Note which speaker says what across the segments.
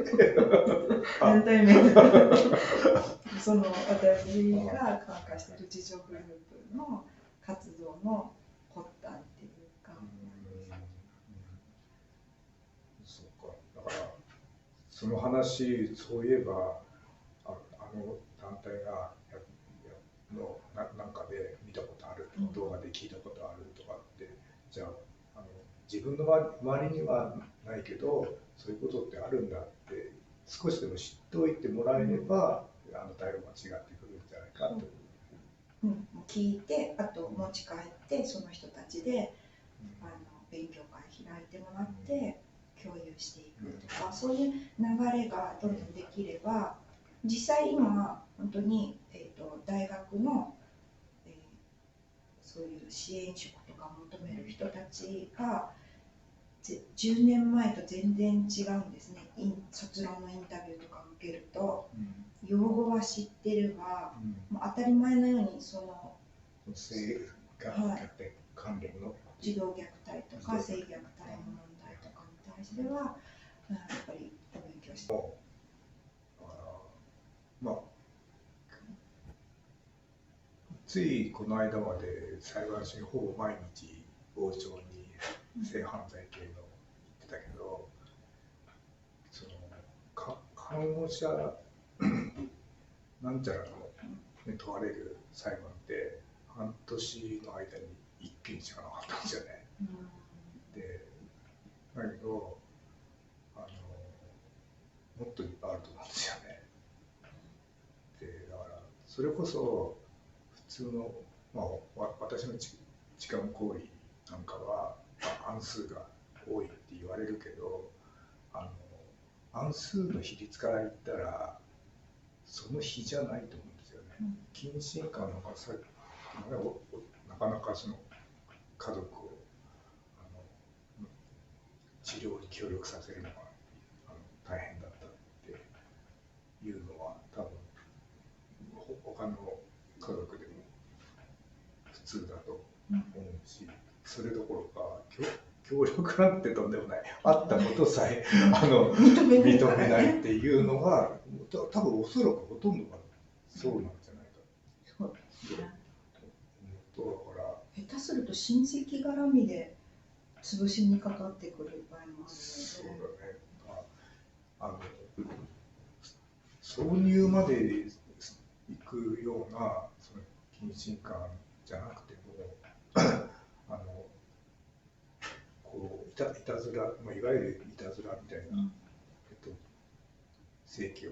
Speaker 1: 連帯名その私が参加している自助グループの活動の発端っていうか。
Speaker 2: そうか。だからその話、そういえばあの団体がなんかで見たことあるとか、動画で聞いたことあるとかって、じゃあ、自分の周りにはないけど、そういうことってあるんだって少しでも知っておいてもらえれば、対応が違ってくるんじゃないかと。
Speaker 1: 聞いて、あと持ち帰ってその人たちで、勉強会開いてもらって共有していくとか、そういう流れがどんどんできれば、実際今本当に、大学の、そういう支援職とか求める人たちが10年前と全然違うんですね。卒論のインタビューとか受けると、用語は知ってるが、もう当たり前のようにその
Speaker 2: 性学関連の
Speaker 1: 児童虐待とか性虐待の問題とかに対しては、やっぱりお勉強して。
Speaker 2: ついこの間まで裁判所にほぼ毎日傍聴に性犯罪系の言ってたけど、その看護者なんちゃらの、問われる裁判って半年の間に1件しかなかったんですよね。でだけどもっといっぱいあると思うんですよね。でだからそれこそ普通の、私の痴漢行為なんかは、案数が多いって言われるけど、案数の比率から言ったらその比じゃないと思うんですよね。近親間のがなかなかその家族を治療に協力させるのが大変だったっていうのは多分他の家族でも普通だと思うし、それどころか協力なんてとんでもない、あったことさえ認めないっていうのが多分おそらくほとんどがそうなんじゃないか。
Speaker 1: そうですね。
Speaker 2: だから
Speaker 1: 下手すると親戚絡みで潰しにかかってくる場合もあるので。
Speaker 2: そうだね。挿入まで行くようなその近親感じゃなくてもこういたずら、いわゆるいたずらみたいな、性器を、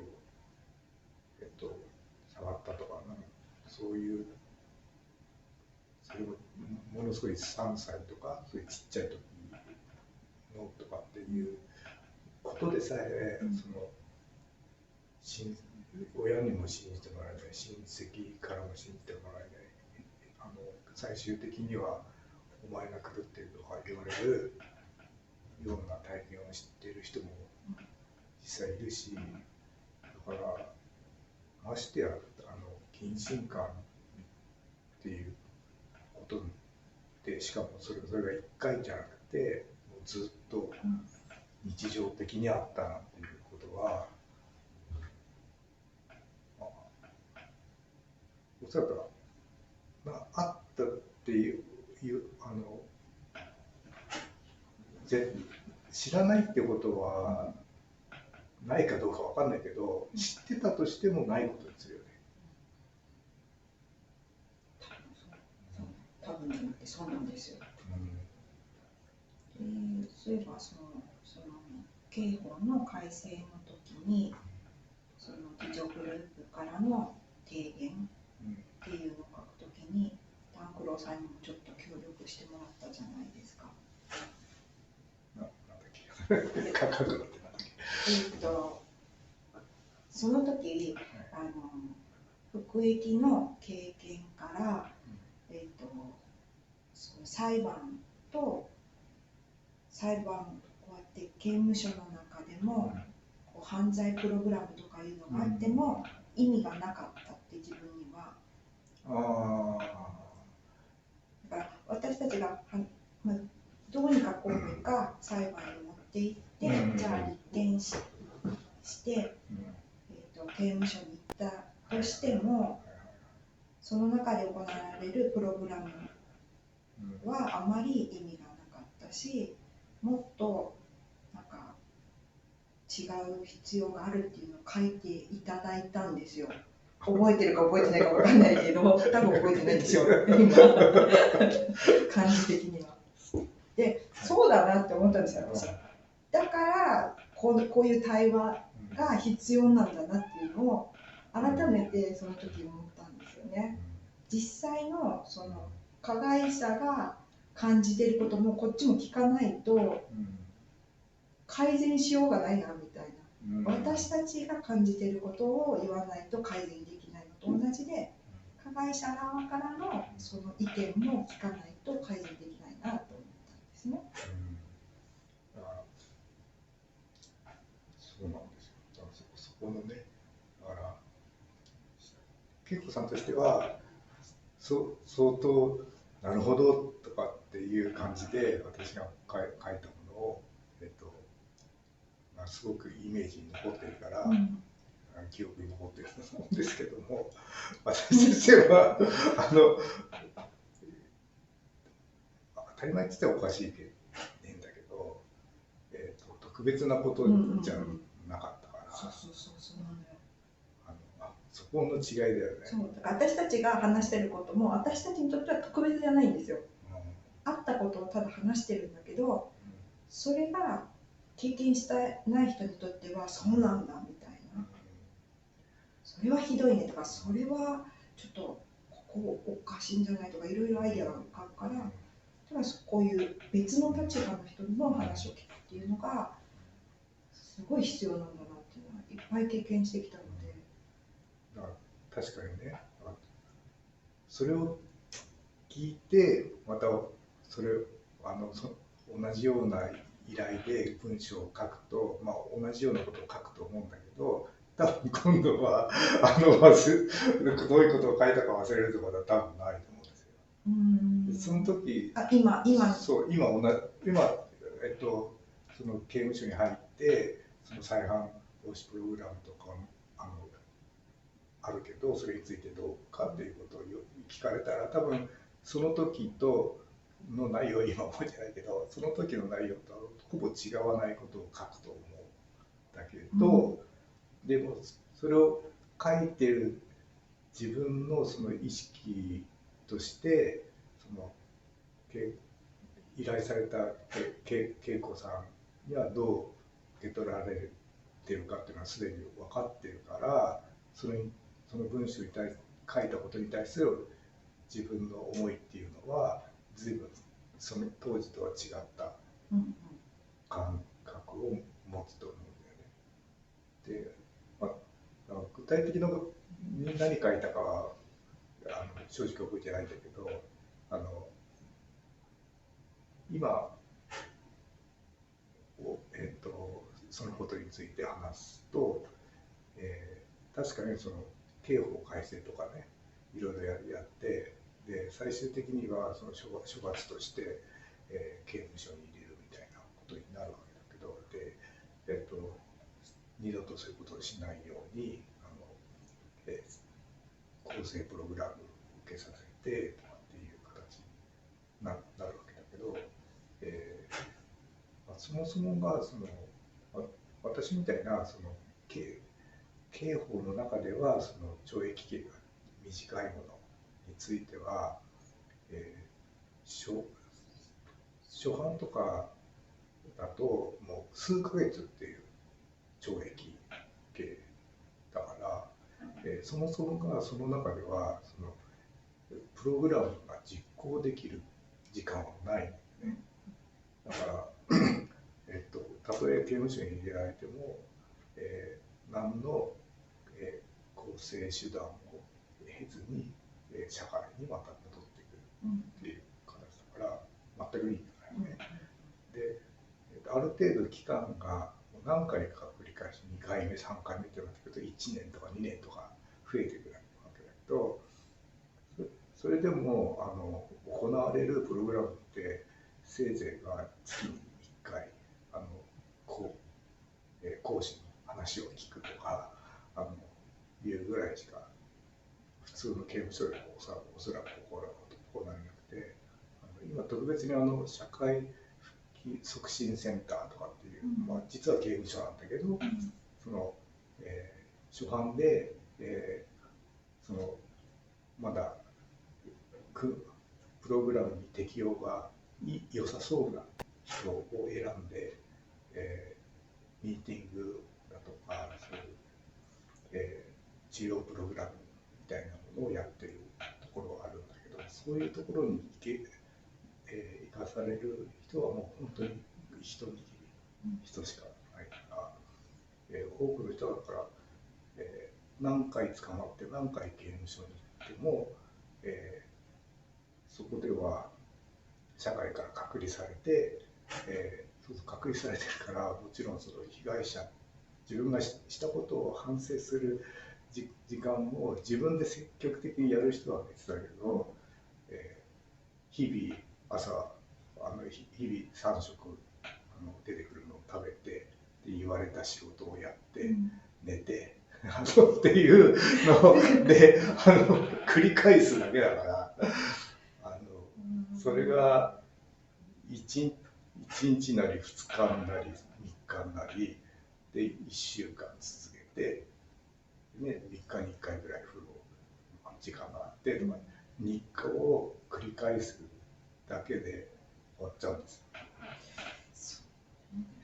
Speaker 2: 触ったとか、そういう、それもものすごい3歳とかそういうちっちゃい時のとかっていうことでさえ、その親にも信じてもらえない、親戚からも信じてもらえない、最終的にはお前が狂っているとか言われるような体験を知っている人も実際いるし、だからましてや近親感っていうことで、しかもそれが1回じゃなくてもうずっと日常的にあったなんていうことは、おそらくあったっていう知らないってことはないかどうかわかんないけど、知ってたとしてもないことですよね。
Speaker 1: 多分そうなんですよ。そういえばその刑法の改正の時にその自助グループからの提言っていうのを書くときに、炭九郎さんにもちょっと協力してもらったじゃないですか。その時服役の経験から、その裁判こうやって刑務所の中でも、こう犯罪プログラムとかいうのがあっても意味がなかったって自分には。だから私たちがどうにかこうにか裁判に持っていって、じゃあ立件しして、刑務所に行ったとしても、その中で行われるプログラムはあまり意味がなかったし、もっとなんか違う必要があるっていうのを書いていただいたんですよ。覚えてるか覚えてないか分かんないけど、多分覚えてないんですよ、今感じ的には。で、そうだなって思ったんですよ、私。だからこういう対話が必要なんだなっていうのを改めてその時思ったんですよね。実際のその加害者が感じていることもこっちも聞かないと改善しようがないなみたいな、私たちが感じていることを言わないと改善できないのと同じで、加害者側からのその意見も聞かないと改善できないなと思ったんですね。
Speaker 2: そうなんですよ。だからそこのね、だから恵子さんとしては相当なるほどとかっていう感じで私が書いたものを、すごくイメージに残ってるから、記憶に残ってると思うんですけども、私としては当たり前って言ってはおかしいんだけど、特別なことじゃなかったから、
Speaker 1: そうなのよ。
Speaker 2: そこの違いだよね。
Speaker 1: そうだから私たちが話してることも私たちにとっては特別じゃないんですよ。あったことをただ話してるんだけど、それが経験してない人にとってはそうなんだみたいな、それはひどいねとか、それはちょっとここおかしいんじゃないとか、いろいろアイデアが浮かぶから、ただこういう別の立場の人の話を聞くっていうのがすごい必要なんだなっていうのはいっぱい経験してきたので。
Speaker 2: 確かにね、それを聞いてまたそれ同じような依頼で文章を書くと、同じようなことを書くと思うんだけど、多分今度はどういうことを書いたか忘れるとかは多分ないと思うんですよ。その時その刑務所に入ってその再犯防止プログラムとかあるけど、それについてどうかっていうことを聞かれたら、多分その時の内容は今覚えてないけど、その時の内容とほぼ違わないことを書くと思うんだけど、でもそれを書いてる自分のその意識として、その依頼された恵子さんにはどう受け取られてるかっていうのはすでに分かってるから、その文章に書いたことに対する自分の思いっていうのは随分その当時とは違った感覚を持つと思うんだよね。で、具体的に何書いたかは正直覚えてないんだけど、今そのことについて話すと、確かにその刑法改正とかね、いろいろやって、で最終的にはその処罰として、刑務所に入れるみたいなことになるわけだけど、で、二度とそういうことをしないように更生プログラムを受けさせてとかっていう形になるわけだけど、そもそもが私みたいなその刑法の中ではその懲役刑が短いものについては、初犯とかだともう数ヶ月っていう懲役刑だから、そもそもがその中ではそのプログラムが実行できる時間はないんだよね。だからたとえ刑務所に入れられても、何の、更生手段を経ずに、社会にまた戻ってくるっていう形だから全く意味がないね。で、ある程度期間が何回か繰り返し2回目3回目ってなってくると1年とか2年とか増えてくるわけだけど、それでも行われるプログラムってせいぜいが月に1回講師の話話を聞くとかいうぐらいしか普通の刑務所でもおそらく行われなくて、今特別に社会復帰促進センターとかっていう、実は刑務所なんだけど、その、初版で、そのまだプログラムに適用が良さそうな人を選んで、ミーティングだとかそういう、治療プログラムみたいなものをやってるところがあるんだけど、そういうところに生かされる人はもう本当に一握り人しかないから、多くの人だから、何回捕まって何回刑務所に行っても、そこでは社会から隔離されて、隔離されてるから、もちろんその被害者、自分がしたことを反省する時間も自分で積極的にやる人は別だけど、日々朝日々3食出てくるのを食べてで言われた仕事をやって、寝てっていうので繰り返すだけだからそれが1日なり2日なり3日なりで1週間続けて、ね、3日に1回ぐらい風呂時間があってとか日課を繰り返すだけで終わっちゃうんです。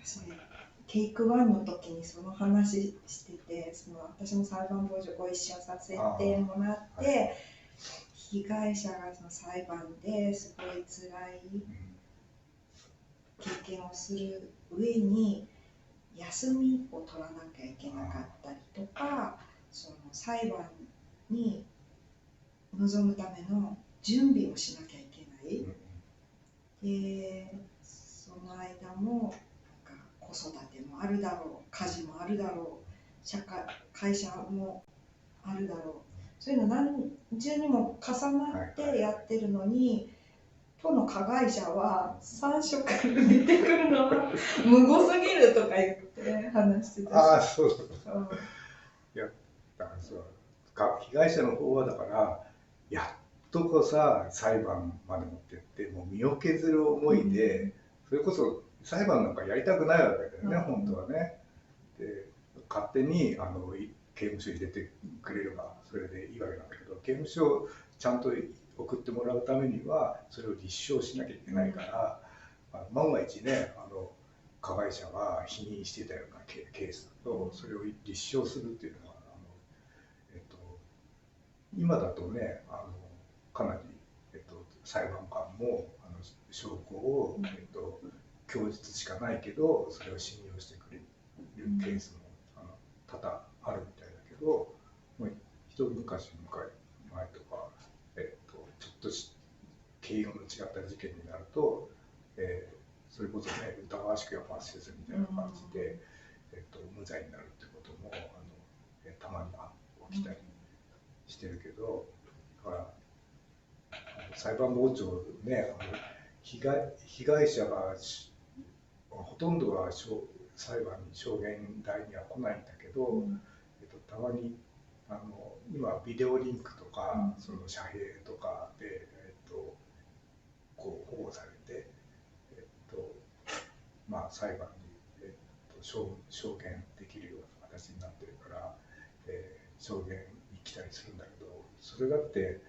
Speaker 1: それテイクワンの時にその話してて、私も裁判傍聴ご一緒させてもらって、はい、被害者がその裁判ですごい辛い経験をする上に休みを取らなきゃいけなかったりとか、その裁判に臨むための準備をしなきゃいけない。で、その間も子育てもあるだろう、家事もあるだろう、会社もあるだろう、そういうの何重にも重なってやってるのに、都の加害者は3食出てくるのは無謀すぎるとか言って話してたし。
Speaker 2: ああ、そうそう。いや、だからそう被害者の方はだからやっとこさ裁判まで持ってってもう身を削る思いで、それこそ裁判なんかやりたくないわけだよね、本当はね。で勝手に刑務所に入れてくれればそれでいいわけなんだけど、刑務所をちゃんと送ってもらうためにはそれを立証しなきゃいけないから、万が一ね加害者が否認してたようなケースだとそれを立証するっていうのは今だとねかなり、裁判官も証拠を、供述しかないけどそれを信用してくれるケースも多々あるみたいだけど、一昔前とか、ちょっと経緯の違った事件になると、それこそね疑わしくは罰せずみたいな感じで、無罪になるってこともたまに起きたりしてるけど、だから裁判傍聴ね被害者がほとんどは裁判に証言台には来ないんだけど、たまに今ビデオリンクとか、その遮蔽とかで、こう保護されて、裁判に、証言できるような形になってるから、証言に来たりするんだけど、それだって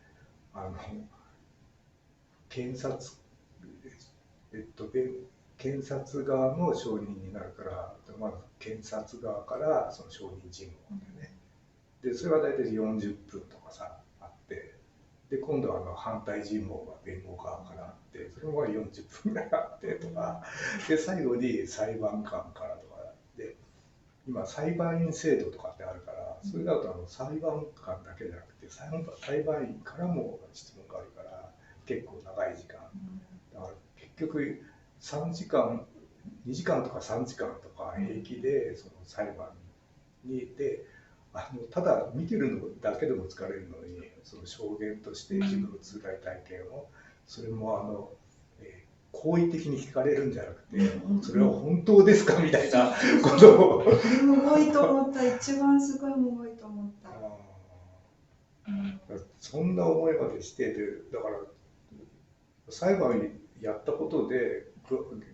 Speaker 2: 検察側の証人になるから、まず検察側からその証人尋問でね、でそれは大体40分とかさあって、で今度は反対尋問が弁護側からあって、それも40分ぐらいあってとかで、最後に裁判官からとかで、今裁判員制度とかってあるから、それだと裁判官だけじゃなくて裁判員からも質問があるから結構長い時間だから、結局3時間2時間とか3時間とか平気でその裁判にでただ見てるのだけでも疲れるのに、その証言として自分の辛い体験を、それも好意的に聞かれるんじゃなくて、
Speaker 1: うん
Speaker 2: それは本当ですかみたいなことを。
Speaker 1: むごいと思った。一番すごいむごいと思った。
Speaker 2: そんな思いまでしてて、だから裁判やったことで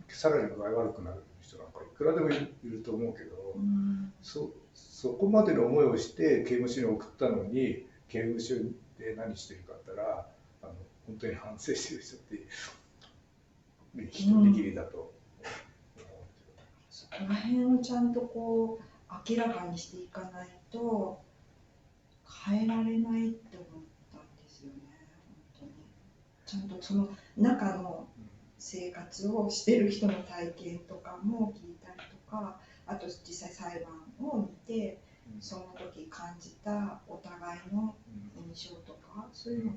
Speaker 2: さらに具合悪くなる人なんかいくらでもいると思うけど、そこまでの思いをして刑務所に送ったのに、刑務所で何してるかって言ったら、本当に反省してる人って一握りだと思う。
Speaker 1: そこら辺をちゃんとこう明らかにしていかないと変えられないって思ったんですよね。本当にちゃんとその中の生活をしてる人の体験とかも聞いたりとか、あと実際裁判を見てその時感じたお互いの印象とか、そういうの